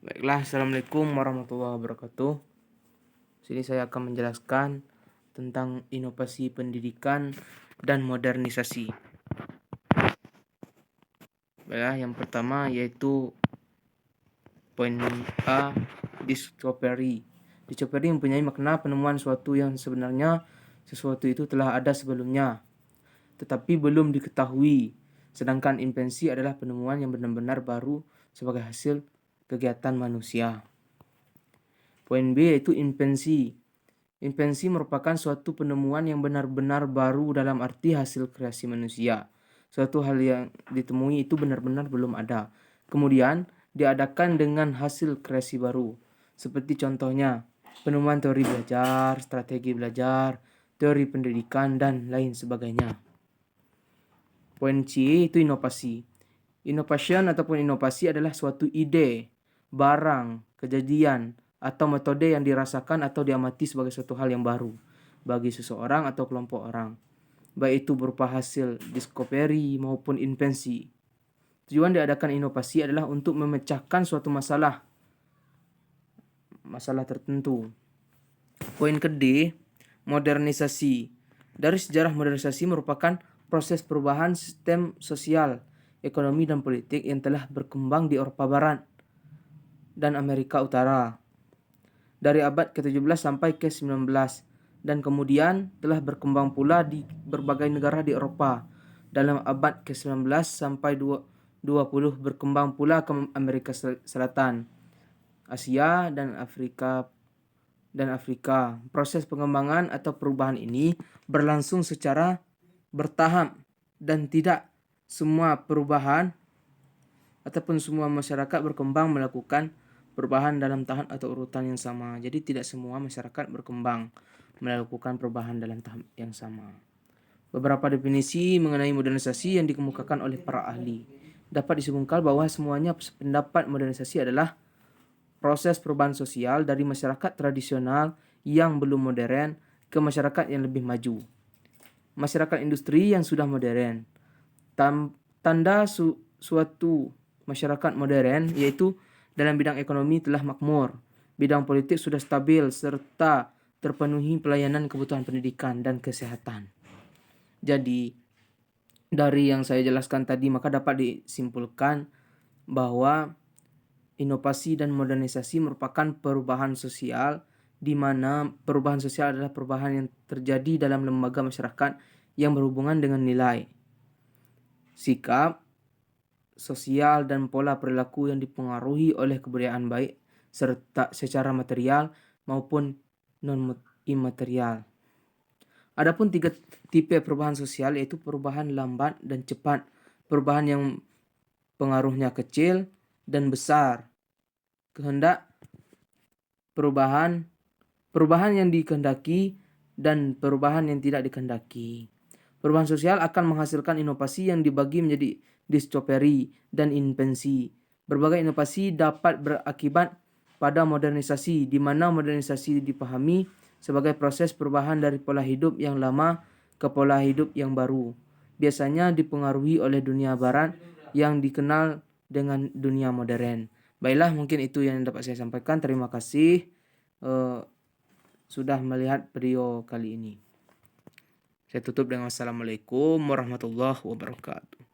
Baiklah, Assalamualaikum warahmatullahi wabarakatuh. Sini saya akan menjelaskan tentang inovasi pendidikan dan modernisasi. Baiklah, yang pertama yaitu poin A, discovery. Discovery mempunyai makna penemuan suatu yang sebenarnya sesuatu itu telah ada sebelumnya, tetapi belum diketahui. Sedangkan invensi adalah penemuan yang benar-benar baru sebagai hasil kegiatan manusia. Poin B yaitu invensi. Invensi merupakan suatu penemuan yang benar-benar baru dalam arti hasil kreasi manusia. Suatu hal yang ditemui itu benar-benar belum ada. Kemudian diadakan dengan hasil kreasi baru. Seperti contohnya penemuan teori belajar, strategi belajar, teori pendidikan, dan lain sebagainya. Poin C itu inovasi. Innovation ataupun inovasi adalah suatu ide, barang, kejadian, atau metode yang dirasakan atau diamati sebagai suatu hal yang baru bagi seseorang atau kelompok orang, baik itu berupa hasil discovery maupun invensi. Tujuan diadakan inovasi adalah untuk memecahkan suatu masalah tertentu. Poin ke D, modernisasi. Dari sejarah modernisasi merupakan proses perubahan sistem sosial, ekonomi, dan politik yang telah berkembang di Eropa Barat dan Amerika Utara dari abad ke-17 sampai ke-19 dan kemudian telah berkembang pula di berbagai negara di Eropa. Dalam abad ke-19 sampai 20 berkembang pula ke Amerika Selatan, Asia, dan Afrika. Proses pengembangan atau perubahan ini berlangsung secara bertahap dan tidak semua perubahan ataupun semua masyarakat berkembang melakukan perubahan dalam tahap atau urutan yang sama. Jadi tidak semua masyarakat berkembang melakukan perubahan dalam tahap yang sama. Beberapa definisi mengenai modernisasi yang dikemukakan oleh para ahli. Dapat disimpulkan bahwa semuanya pendapat modernisasi adalah proses perubahan sosial dari masyarakat tradisional yang belum modern ke masyarakat yang lebih maju. Masyarakat industri yang sudah modern. Tanda suatu masyarakat modern yaitu dalam bidang ekonomi telah makmur, bidang politik sudah stabil, serta terpenuhi pelayanan kebutuhan pendidikan dan kesehatan. Jadi, dari yang saya jelaskan tadi, maka dapat disimpulkan bahwa inovasi dan modernisasi merupakan perubahan sosial, di mana perubahan sosial adalah perubahan yang terjadi dalam lembaga masyarakat yang berhubungan dengan nilai, sikap, sosial, dan pola perilaku yang dipengaruhi oleh kebudayaan baik serta secara material maupun non-imaterial. Adapun 3 tipe perubahan sosial yaitu perubahan lambat dan cepat, perubahan yang pengaruhnya kecil dan besar, kehendak perubahan yang dikehendaki, dan perubahan yang tidak dikehendaki. Perubahan sosial akan menghasilkan inovasi yang dibagi menjadi discovery dan invensi. Berbagai inovasi dapat berakibat pada modernisasi, di mana modernisasi dipahami sebagai proses perubahan dari pola hidup yang lama ke pola hidup yang baru. Biasanya dipengaruhi oleh dunia barat yang dikenal dengan dunia modern. Baiklah, mungkin itu yang dapat saya sampaikan. Terima kasih sudah melihat video kali ini. Saya tutup dengan Assalamualaikum warahmatullahi wabarakatuh.